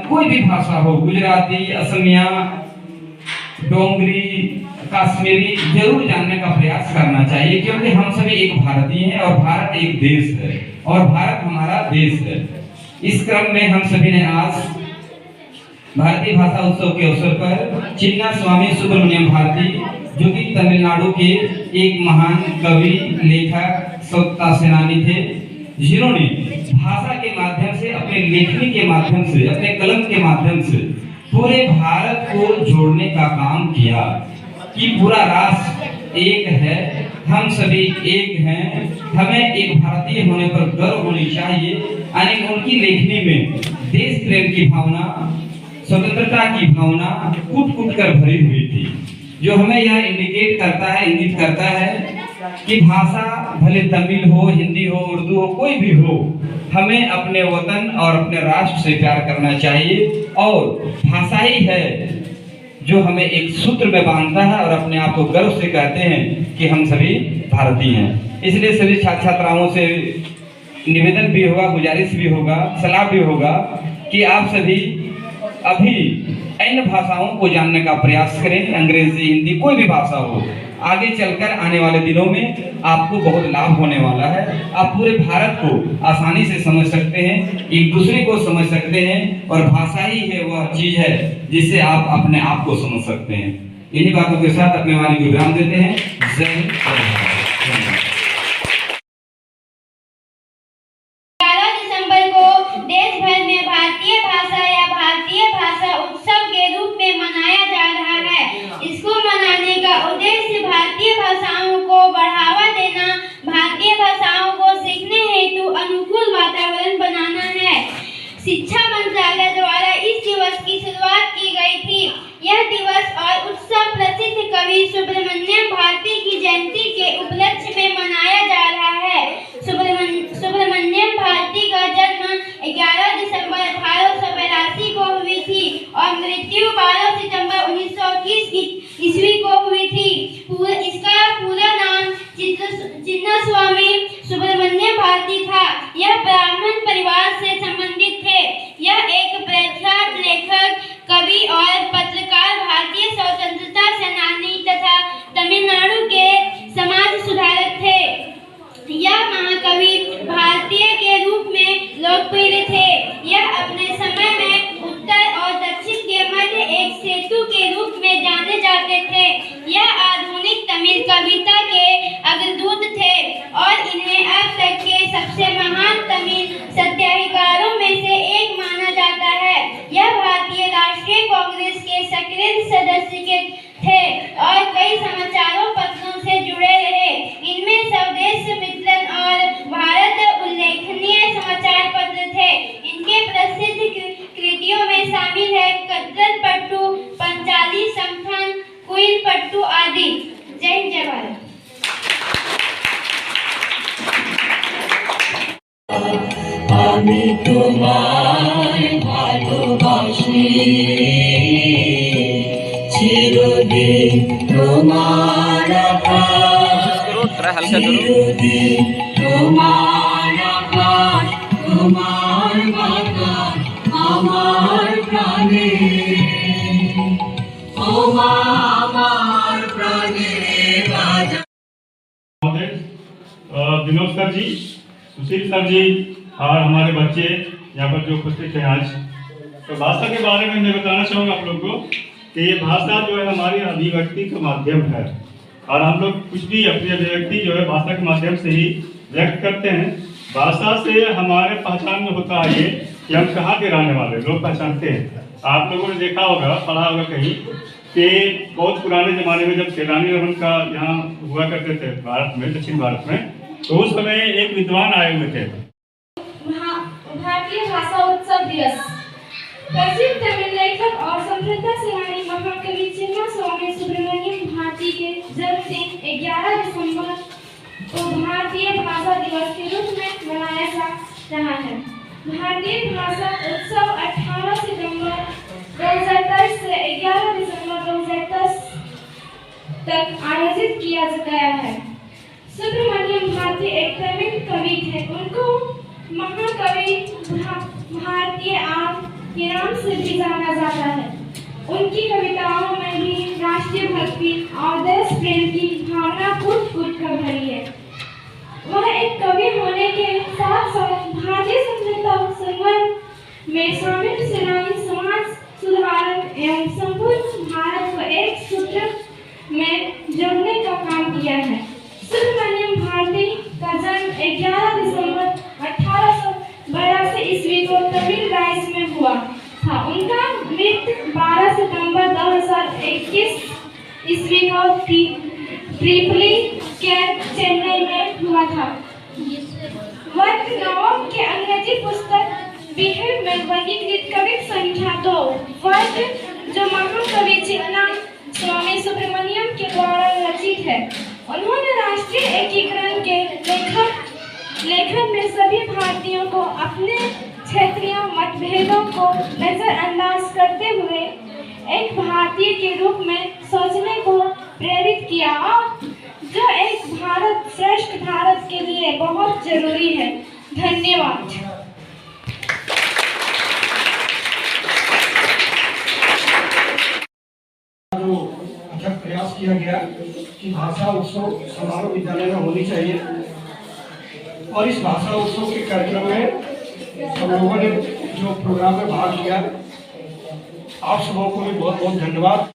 कोई भी भाषा हो, गुजराती, असमिया, डोंगरी, कश्मीरी, जरूर जानने का प्रयास करना चाहिए, क्योंकि हम सभी एक भारतीय हैं और भारत एक देश है और भारत हमारा देश है। इस क्रम में हम सभी ने आज भारतीय भाषा उत्सव के अवसर पर चिन्ना स्वामी सुब्रमण्यम भारती, जो कि तमिलनाडु के एक महान कवि, लेखक, स्वतंत्रता सेनानी थे, जिन्होंने भाषा के माध्यम से, अपने लेखनी के माध्यम से, अपने कलम के माध्यम से पूरे भारत को जोड़ने का काम किया कि पूरा राष्ट्र एक है, हम सभी एक हैं, हमें एक भारतीय होने पर गर्व होनी चाहिए। यानी उनकी लेखनी में देश प्रेम की भावना, स्वतंत्रता की भावना कूट-कूट कर भरी हुई थी, जो हमें यह इंडिकेट करता है, इंगित करता है कि भाषा भले तमिल हो, हिंदी हो, उर्दू हो, कोई भी हो, हमें अपने वतन और अपने राष्ट्र से प्यार करना चाहिए। और भाषा ही है जो हमें एक सूत्र में बांधता है और अपने आप को गर्व से कहते हैं कि हम सभी भारतीय हैं। इसलिए सभी छात्र छात्राओं से निवेदन भी होगा, गुजारिश भी होगा, सलाह भी होगा कि आप सभी अभी अन्य भाषाओं को जानने का प्रयास करें, अंग्रेजी, हिंदी, कोई भी भाषा हो। आगे चलकर आने वाले दिनों में आपको बहुत लाभ होने वाला है। आप पूरे भारत को आसानी से समझ सकते हैं, एक दूसरे को समझ सकते हैं, और भाषा ही है वह चीज है जिससे आप अपने आप को समझ सकते हैं। इन्हीं बातों के साथ अपने वाणी को विराम देते हैं। जय हिंद। 11 दिसंबर को देश भर में भारतीय भाषा या भारतीय भाषा उत्सव के रूप में मनाया जा रहा है। इसको मनाने का उद्देश्य भारतीय भाषाओं को बढ़ावा देना, भारतीय भाषाओं को सीखने हेतु अनुकूल वातावरण बनाना है। शिक्षा मंत्रालय द्वारा इस दिवस की शुरुआत की गई थी। यह दिवस और उत्सव प्रसिद्ध कवि सुब्रमण्यम भारती की जयंती के उपलक्ष्य में मनाया जा रहा है। सुब्रमण्यम भारती का जन्म 11 दिसंबर 1882 को हुई थी और मृत्यु 12 सितंबर 1921 ईस्वी को हुई थी। इसका पूरा नाम चिन्ना स्वामी सुब्रमण्यम भारती था। यह ब्राह्मण परिवार से संबंधित थे। यह एक प्रख्यात लेखक, कवि और पत्रकार, भारतीय स्वतंत्रता सेनानी तथा तमिलनाडु के समाज सुधारक थे। यह महाकवि भारतीय के रूप में लोकप्रिय थे। यह अपने समय में उत्तर और दक्षिण के मध्य एक सेतु के रूप में जाने जाते थे। यह आधुनिक तमिल कविता के अग्रदूत थे और इन्हें अब तक के सबसे महान तमिल साहित्यकारों में से एक माना जाता है। यह भारतीय राष्ट्रीय कांग्रेस के सक्रिय सदस्य थे और कई समाचारों पत्रों से जुड़े रहे। इनमें स्वदेश मित्रन और भारत उल्लेखनीय समाचार पत्र थे। इनके प्रसिद्ध कृतियों में शामिल है कद्दर पट्टू, पंचाली संफन, कुइल पट्टू आदि। जय हिंद, जय भारत। আমি তোমায় ভালোবাসি, চিরদিন তোমার আকাশ, চিরদিন তোমার আকাশ, তোমার বাতাস আমার প্রাণে, ও মা আমার প্রাণে বাজা। विनोद सर जी, सुशील सर जी और हमारे बच्चे यहाँ पर जो उपस्थित हैं आज, तो भाषा के बारे में मैं बताना चाहूँगा आप लोग को कि ये भाषा जो है हमारी अभिव्यक्ति का माध्यम है और हम लोग कुछ भी अपनी अभिव्यक्ति जो है भाषा के माध्यम से ही व्यक्त करते हैं। भाषा से हमारे पहचान में होता है ये कि हम कहाँ के रहने वाले लोग पहचानते हैं। आप लोगों ने देखा होगा, पढ़ा होगा कहीं कि बहुत पुराने ज़माने में जब सैलानी रमन का यहाँ हुआ करते थे भारत में, दक्षिण भारत में, तो उस समय एक विद्वान आए हुए थे। भारतीय भाषा उत्सव दिवस। प्रसिद्ध तमिल लेखक और स्वतंत्रता सेनानी महाकवि चिन्ना स्वामी सुब्रमण्यम भारती के जन्मदिन 11 दिसंबर को भारतीय भाषा दिवस के रूप में मनाया जा रहा है। भारतीय भाषा उत्सव 18 सितंबर 2023 से 11 दिसंबर 2010 तक आयोजित किया गया है। सुब्रमण्यम भारती एक तमिल कवि थे। उनको महाकवि भारतीय आम के नाम से भी जाना जाता है। उनकी कविताओं में भी राष्ट्रीय भक्ति और देश प्रेम की भावना कूट कूट कर भरी है। वह एक कवि होने के साथ साथ भारतीय संविधान संवर्ग में शामिल सेनानी, समाज सुधारक एवं संपूर्ण भारत को एक सूत्र में जोड़ने का काम किया है। सुब्रमण्यम भारती का जन्म 11 दिसंबर 1882 ईस्वी को तमिल राज्य में हुआ था। उनका मृत्यु 12 सितंबर 2021 ईस्वी को ट्रिपली केयर, चेन्नई में हुआ था। वर्ग नवम के अंग्रेजी पुस्तक बिहेव में वर्गीकृत कवि संख्या 2 वर्ग जो महाकवि चिन्ना स्वामी सुब्रमण्यम के द्वारा रचित है। उन्होंने राष्ट्रीय एकीकरण के लेखन में सभी भारतीयों को अपने क्षेत्रीय मतभेदों को नजरअंदाज करते हुए एक भारतीय के रूप में सोचने को प्रेरित किया, जो एक भारत श्रेष्ठ भारत के लिए बहुत जरूरी है। धन्यवाद। जो अथक प्रयास किया गया कि भाषा उत्सव समारोह विद्यालय में होनी चाहिए, और इस भाषा उत्सव के कार्यक्रम में हम लोगों ने जो प्रोग्राम में भाग लिया, आप सबों को भी बहुत बहुत धन्यवाद।